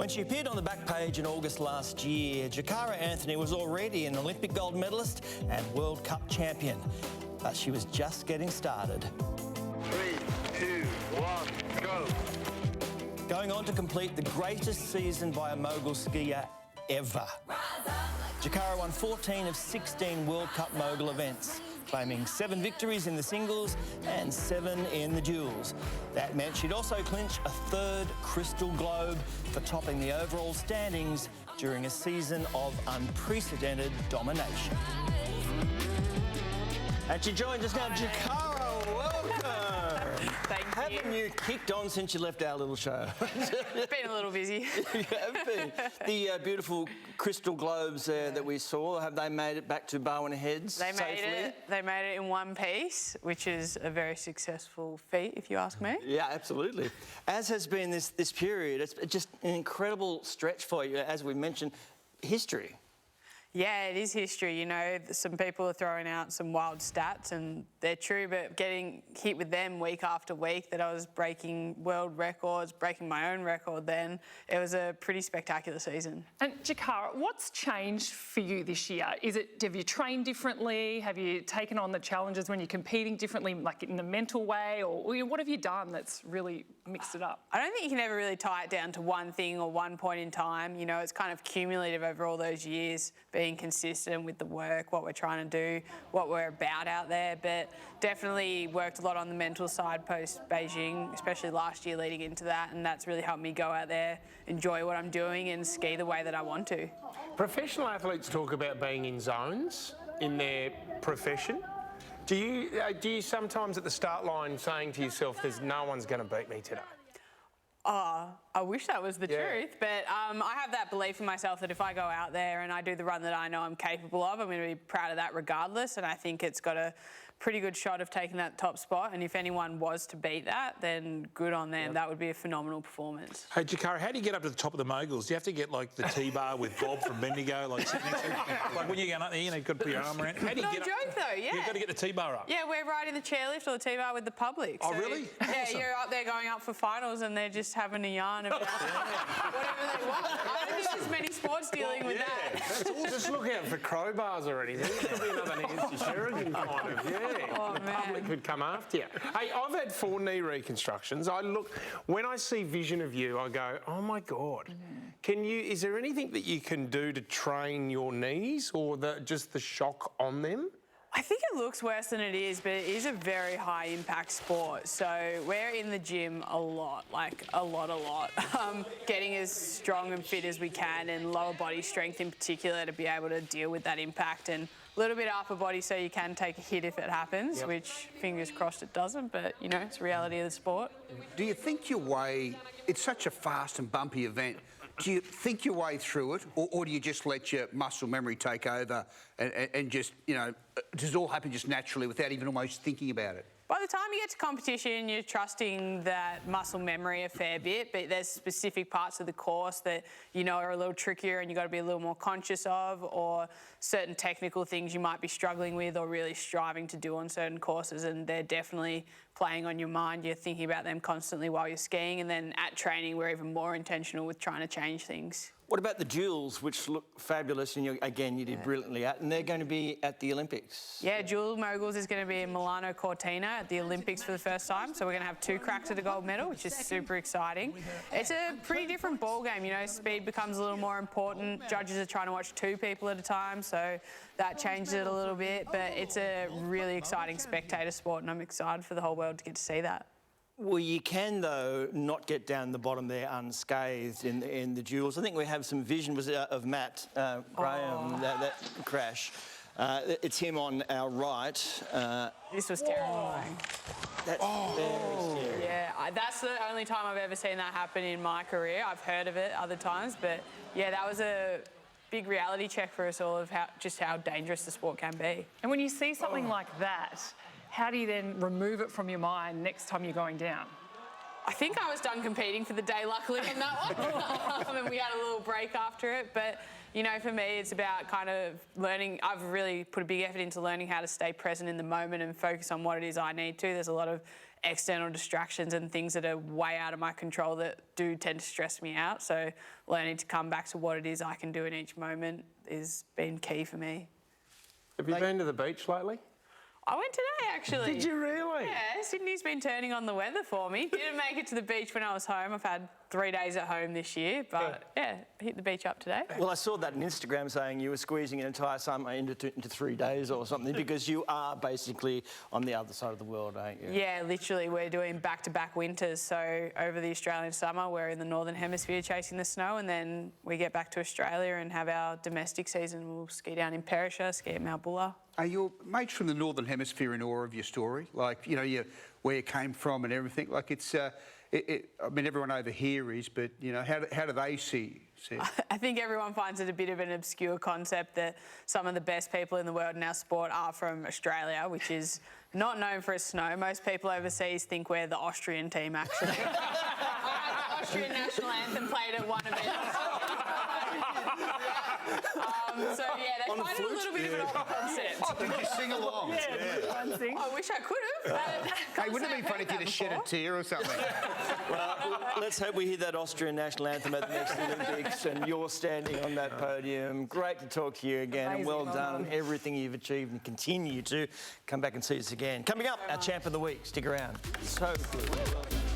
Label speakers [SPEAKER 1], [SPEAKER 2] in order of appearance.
[SPEAKER 1] When she appeared on the back page in August last year, Jakara Anthony was already an Olympic gold medalist and World Cup champion. But she was just getting started.
[SPEAKER 2] 3, 2, 1, go!
[SPEAKER 1] Going on to complete the greatest season by a mogul skier ever. Jakara won 14 of 16 World Cup mogul events, claiming 7 victories in the singles and 7 in the duels. That meant she'd also clinch a 3rd Crystal Globe for topping the overall standings during a season of unprecedented domination. And she joins us now, Jakara, welcome.
[SPEAKER 3] Thank you.
[SPEAKER 1] Haven't you kicked on since you left our little show?
[SPEAKER 3] Been a little busy.
[SPEAKER 1] You have been. The beautiful Crystal Globes that we saw, have they made it back to Barwon Heads safely?
[SPEAKER 3] They made it in one piece, which is a very successful feat, if you ask me.
[SPEAKER 1] Yeah, absolutely. As has been this period, it's just an incredible stretch for you, as we mentioned, history.
[SPEAKER 3] Yeah, it is history. You know, some people are throwing out some wild stats and they're true, but getting hit with them week after week, that I was breaking world records, breaking my own record then, it was a pretty spectacular season.
[SPEAKER 4] And Jakara, what's changed for you this year? Have you trained differently? Have you taken on the challenges when you're competing differently, like in the mental way? Or what have you done that's really mixed it up?
[SPEAKER 3] I don't think you can ever really tie it down to one thing or one point in time. You know, it's kind of cumulative over all those years, being consistent with the work, what we're trying to do, what we're about out there. But definitely worked a lot on the mental side post-Beijing, especially last year leading into that, and that's really helped me go out there, enjoy what I'm doing and ski the way that I want to.
[SPEAKER 5] Professional athletes talk about being in zones in their profession. Do you sometimes at the start line saying to yourself, there's no one's going to beat me today?
[SPEAKER 3] Oh, I wish that was the truth, but I have that belief in myself that if I go out there and I do the run that I know I'm capable of, I'm going to be proud of that regardless, and I think it's got a pretty good shot of taking that top spot, and if anyone was to beat that, then good on them. Yep. That would be a phenomenal performance.
[SPEAKER 6] Hey, Jakara, how do you get up to the top of the moguls? Do you have to get, like, the T-bar with Bob from Bendigo, like, sitting next to you? Like, when you're going up there, you know, you've got to put your arm around. How do you get
[SPEAKER 3] joke,
[SPEAKER 6] up?
[SPEAKER 3] though, yeah.
[SPEAKER 6] You've got to get the T-bar up.
[SPEAKER 3] Yeah, we're riding the chairlift or the T-bar with the public.
[SPEAKER 6] Oh,
[SPEAKER 3] so,
[SPEAKER 6] really?
[SPEAKER 3] Yeah,
[SPEAKER 6] Awesome.
[SPEAKER 3] You're up there going up for finals and they're just having a yarn about whatever they want. I don't think there's many sports dealing with that.
[SPEAKER 5] That's awesome. Just look out for crowbars or anything. It could be another Nancy Sheridan kind of, yeah.
[SPEAKER 3] Oh,
[SPEAKER 5] the public could come after you. Hey, I've had 4 knee reconstructions. When I see vision of you, I go, oh my God. Is there anything that you can do to train your knees or just the shock on them?
[SPEAKER 3] I think it looks worse than it is, but it is a very high impact sport. So we're in the gym a lot, like a lot. Getting as strong and fit as we can, and lower body strength in particular, to be able to deal with that impact, and a little bit of upper body so you can take a hit if it happens, which fingers crossed it doesn't, but you know, it's the reality of the sport.
[SPEAKER 7] Do you think your way, it's such a fast and bumpy event, do you think your way through it, or do you just let your muscle memory take over and just, you know, does it all happen just naturally without even almost thinking about it?
[SPEAKER 3] By the time you get to competition, you're trusting that muscle memory a fair bit, but there's specific parts of the course that you know are a little trickier and you've got to be a little more conscious of, or certain technical things you might be struggling with or really striving to do on certain courses, and they're definitely playing on your mind. You're thinking about them constantly while you're skiing, and then at training we're even more intentional with trying to change things.
[SPEAKER 1] What about the duels, which look fabulous, and you did brilliantly at, and they're going to be at the Olympics?
[SPEAKER 3] Yeah, Dual Moguls is going to be in Milano Cortina at the Olympics for the first time, so we're going to have 2 cracks at a gold medal, which is super exciting. It's a pretty different ball game, you know, speed becomes a little more important. Judges are trying to watch 2 people at a time, so that changes it a little bit, but it's a really exciting spectator sport, and I'm excited for the whole world to get to see that.
[SPEAKER 1] Well, you can, though, not get down the bottom there unscathed in the duels. I think we have some vision of Matt Graham, that crash. It's him on our right.
[SPEAKER 3] This was terrifying.
[SPEAKER 1] That's very scary.
[SPEAKER 3] Yeah, that's the only time I've ever seen that happen in my career. I've heard of it other times, but yeah, that was a big reality check for us all of how dangerous the sport can be.
[SPEAKER 4] And when you see something like that, how do you then remove it from your mind next time you're going down?
[SPEAKER 3] I think I was done competing for the day, luckily, on that one. And we had a little break after it. But, you know, for me, it's about kind of learning. I've really put a big effort into learning how to stay present in the moment and focus on what it is I need to. There's a lot of external distractions and things that are way out of my control that do tend to stress me out. So learning to come back to what it is I can do in each moment has been key for me.
[SPEAKER 5] Have you been to the beach lately?
[SPEAKER 3] I went today, actually.
[SPEAKER 5] Did you really?
[SPEAKER 3] Yeah, Sydney's been turning on the weather for me. Didn't make it to the beach when I was home. I've had 3 days at home this year, but yeah, hit the beach up today.
[SPEAKER 1] Well, I saw that on Instagram saying you were squeezing an entire summer into 3 days or something because you are basically on the other side of the world, aren't you?
[SPEAKER 3] Yeah, literally, we're doing back-to-back winters. So over the Australian summer, we're in the Northern Hemisphere chasing the snow, and then we get back to Australia and have our domestic season. We'll ski down in Perisher, ski at Mount Buller.
[SPEAKER 7] Are your mates from the Northern Hemisphere in awe of your story? Like, you know, where you came from and everything? Like, it's... I mean, everyone over here is, but, you know, how do they see it?
[SPEAKER 3] I think everyone finds it a bit of an obscure concept that some of the best people in the world in our sport are from Australia, which is not known for its snow. Most people overseas think we're the Austrian team, actually. The Austrian national anthem played at one event. So, yeah, they find it a little bit of an odd concept.
[SPEAKER 7] Did you sing along?
[SPEAKER 3] I wish I could have.
[SPEAKER 7] Hey, wouldn't it be funny if you just shed a tear or something?
[SPEAKER 1] Well, let's hope we hear that Austrian national anthem at the next Olympics and you're standing on that podium. Great to talk to you again and well done on everything you've achieved and continue to. Come back and see us again. Coming up, our champ of the week. Stick around. So good.